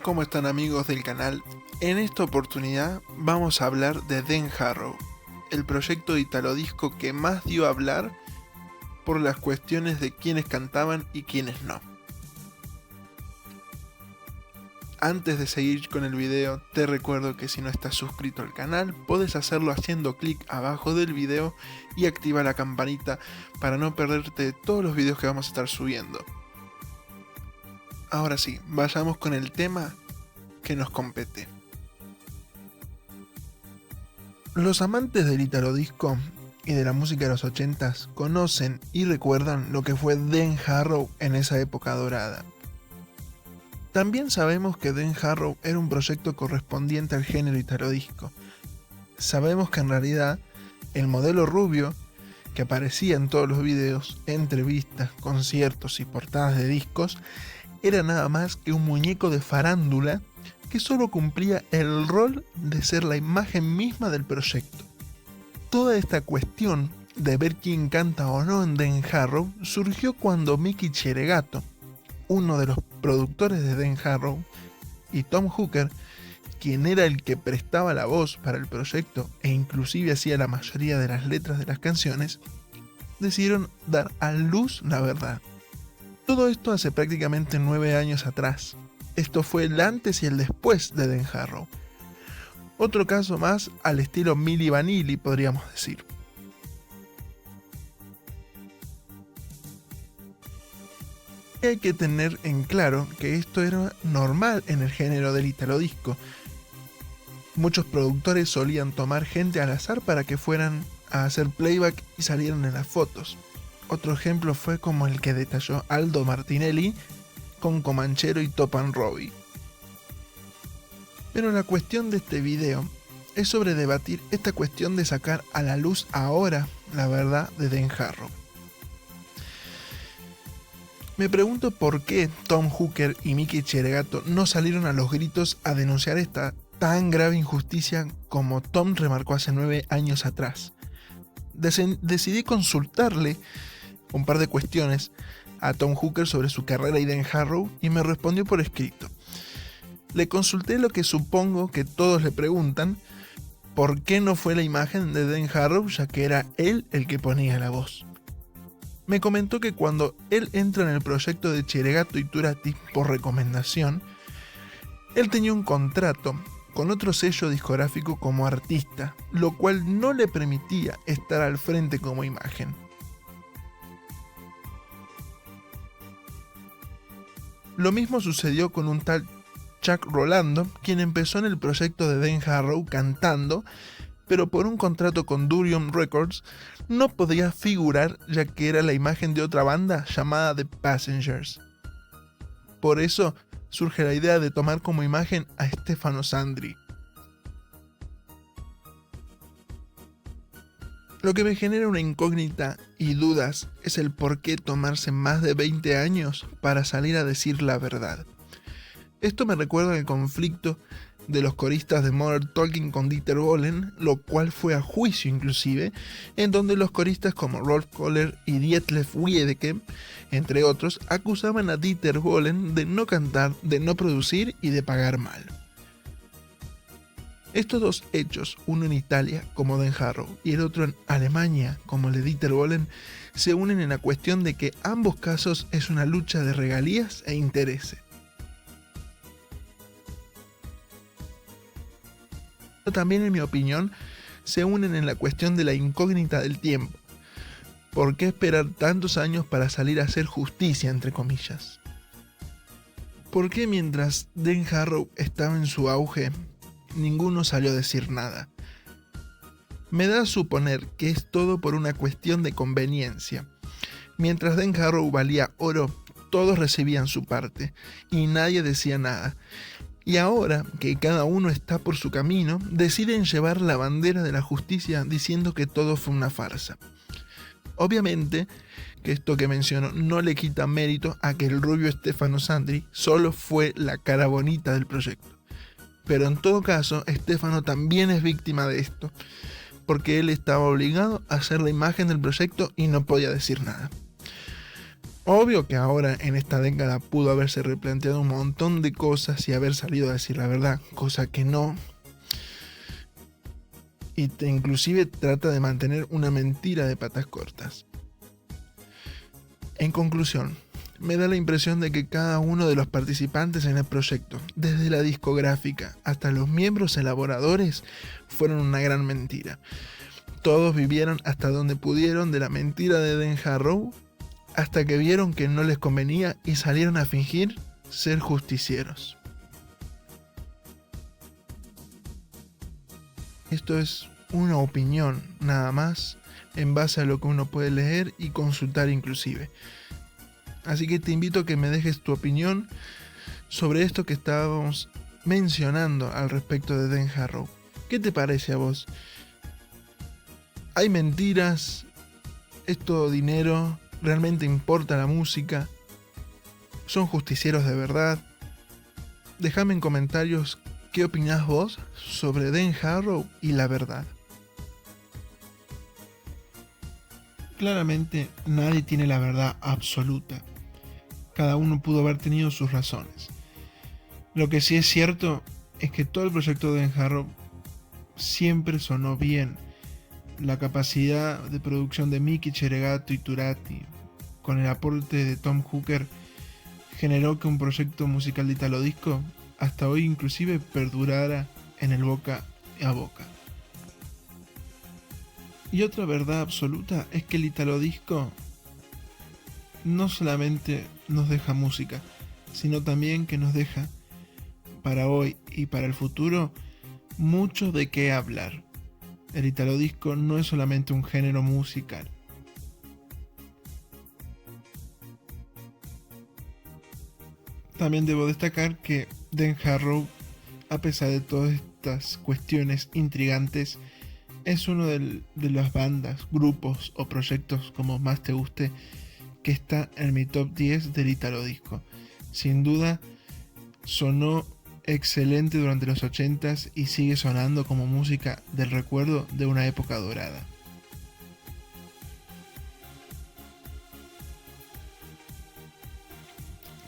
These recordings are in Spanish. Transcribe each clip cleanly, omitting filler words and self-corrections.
¿Cómo están amigos del canal? En esta oportunidad vamos a hablar de Dan Harrow, el proyecto de Italo Disco que más dio a hablar por las cuestiones de quiénes cantaban y quiénes no. Antes de seguir con el video, te recuerdo que si no estás suscrito al canal, puedes hacerlo haciendo clic abajo del video y activa la campanita para no perderte todos los videos que vamos a estar subiendo. Ahora sí, vayamos con el tema que nos compete. Los amantes del Italo Disco y de la música de los 80s conocen y recuerdan lo que fue Dan Harrow en esa época dorada. También sabemos que Dan Harrow era un proyecto correspondiente al género Italo Disco. Sabemos que en realidad el modelo rubio que aparecía en todos los videos, entrevistas, conciertos y portadas de discos era nada más que un muñeco de farándula que solo cumplía el rol de ser la imagen misma del proyecto. Toda esta cuestión de ver quién canta o no en Dan Harrow surgió cuando Mickey Cheregato, uno de los productores de Dan Harrow, y Tom Hooker, quien era el que prestaba la voz para el proyecto e inclusive hacía la mayoría de las letras de las canciones, decidieron dar a luz la verdad. Todo esto hace prácticamente 9 años atrás. Esto fue el antes y el después de Dan Harrow. Otro caso más al estilo Milli Vanilli, podríamos decir. Hay que tener en claro que esto era normal en el género del Italo Disco. Muchos productores solían tomar gente al azar para que fueran a hacer playback y salieran en las fotos. Otro ejemplo fue como el que detalló Aldo Martinelli con Comanchero y Topan Robbie. Pero la cuestión de este video es sobre debatir esta cuestión de sacar a la luz ahora la verdad de Dan Harrow. Me pregunto por qué Tom Hooker y Mickey Cheregato no salieron a los gritos a denunciar esta tan grave injusticia como Tom remarcó hace 9 años atrás. Decidí consultarle un par de cuestiones a Tom Hooker sobre su carrera y Dan Harrow y me respondió por escrito. Le consulté lo que supongo que todos le preguntan, ¿por qué no fue la imagen de Dan Harrow ya que era él el que ponía la voz? Me comentó que cuando él entra en el proyecto de Cheregato y Turati por recomendación, él tenía un contrato con otro sello discográfico como artista, lo cual no le permitía estar al frente como imagen. Lo mismo sucedió con un tal Chuck Rolando, quien empezó en el proyecto de Dan Harrow cantando, pero por un contrato con Durium Records no podía figurar ya que era la imagen de otra banda llamada The Passengers. Por eso surge la idea de tomar como imagen a Stefano Sandri. Lo que me genera una incógnita y dudas es el por qué tomarse más de 20 años para salir a decir la verdad. Esto me recuerda al conflicto de los coristas de Modern Talking con Dieter Bohlen, lo cual fue a juicio inclusive, en donde los coristas como Rolf Kohler y Dietlef Wiedeke, entre otros, acusaban a Dieter Bohlen de no cantar, de no producir y de pagar mal. Estos dos hechos, uno en Italia como Dan Harrow y el otro en Alemania como el de Dieter Bohlen, se unen en la cuestión de que ambos casos es una lucha de regalías e intereses. También, en mi opinión, se unen en la cuestión de la incógnita del tiempo. ¿Por qué esperar tantos años para salir a hacer justicia, entre comillas? ¿Por qué mientras Dan Harrow estaba en su auge, ninguno salió a decir nada? Me da a suponer que es todo por una cuestión de conveniencia. Mientras Dan Harrow valía oro, todos recibían su parte y nadie decía nada. Y ahora que cada uno está por su camino, deciden llevar la bandera de la justicia diciendo que todo fue una farsa. Obviamente que esto que menciono no le quita mérito a que el rubio Stefano Sandri solo fue la cara bonita del proyecto. Pero en todo caso, Stefano también es víctima de esto, porque él estaba obligado a hacer la imagen del proyecto y no podía decir nada. Obvio que ahora en esta década pudo haberse replanteado un montón de cosas y haber salido a decir la verdad, cosa que no. Y inclusive trata de mantener una mentira de patas cortas. En conclusión, me da la impresión de que cada uno de los participantes en el proyecto, desde la discográfica hasta los miembros elaboradores, fueron una gran mentira. Todos vivieron hasta donde pudieron de la mentira de Dan Harrow, hasta que vieron que no les convenía y salieron a fingir ser justicieros. Esto es una opinión nada más, en base a lo que uno puede leer y consultar inclusive. Así que te invito a que me dejes tu opinión sobre esto que estábamos mencionando al respecto de Dan Harrow. ¿Qué te parece a vos? ¿Hay mentiras? ¿Es todo dinero? ¿Realmente importa la música? ¿Son justicieros de verdad? Déjame en comentarios qué opinás vos sobre Dan Harrow y la verdad. Claramente nadie tiene la verdad absoluta. Cada uno pudo haber tenido sus razones. Lo que sí es cierto es que todo el proyecto de Dan Harrow siempre sonó bien. La capacidad de producción de Mickey Cheregato y Turati, con el aporte de Tom Hooker, generó que un proyecto musical de Italo Disco hasta hoy inclusive perdurara en el boca a boca. Y otra verdad absoluta es que el Italo Disco no solamente nos deja música, sino también que nos deja, para hoy y para el futuro, mucho de qué hablar. El Italo Disco no es solamente un género musical. También debo destacar que Dan Harrow, a pesar de todas estas cuestiones intrigantes, es uno de las bandas, grupos o proyectos, como más te guste, que está en mi top 10 del Italo Disco. Sin duda, sonó excelente durante los 80s y sigue sonando como música del recuerdo de una época dorada.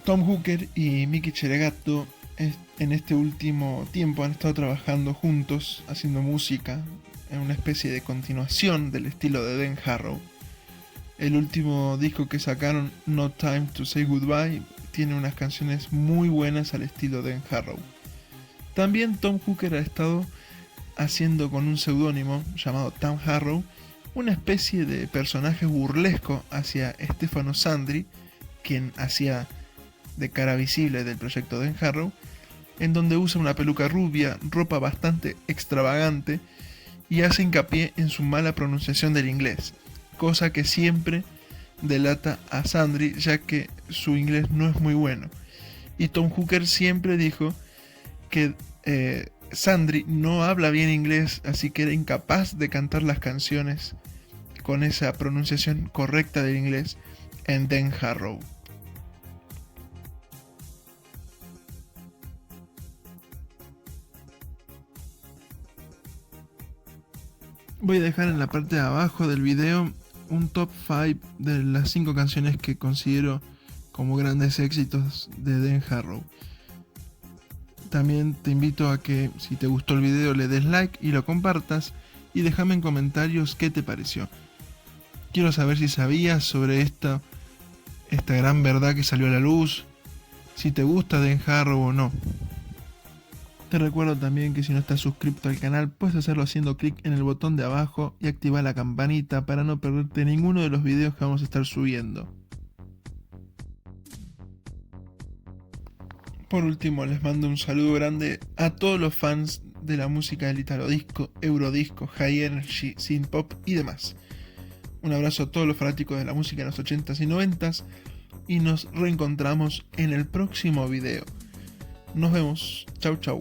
Tom Hooker y Mickey Cheregato en este último tiempo han estado trabajando juntos, haciendo música en una especie de continuación del estilo de Dan Harrow. El último disco que sacaron, No Time to Say Goodbye, tiene unas canciones muy buenas al estilo de Dan Harrow. También Tom Hooker ha estado haciendo con un seudónimo llamado Tom Harrow una especie de personaje burlesco hacia Stefano Sandri, quien hacía de cara visible del proyecto de Dan Harrow, en donde usa una peluca rubia, ropa bastante extravagante y hace hincapié en su mala pronunciación del inglés, cosa que siempre delata a Sandri, ya que su inglés no es muy bueno. Y Tom Hooker siempre dijo que Sandri no habla bien inglés, así que era incapaz de cantar las canciones con esa pronunciación correcta del inglés en Dan Harrow. Voy a dejar en la parte de abajo del video un top 5 de las 5 canciones que considero como grandes éxitos de Dan Harrow. También te invito a que, si te gustó el video, le des like y lo compartas, y déjame en comentarios qué te pareció. Quiero saber si sabías sobre esta gran verdad que salió a la luz, si te gusta Dan Harrow o no. Te recuerdo también que si no estás suscrito al canal, puedes hacerlo haciendo clic en el botón de abajo y activar la campanita para no perderte ninguno de los videos que vamos a estar subiendo. Por último, les mando un saludo grande a todos los fans de la música del Italo Disco, Eurodisco, High Energy, Synth Pop y demás. Un abrazo a todos los fanáticos de la música de los 80s y 90s y nos reencontramos en el próximo video. Nos vemos. Chau chau.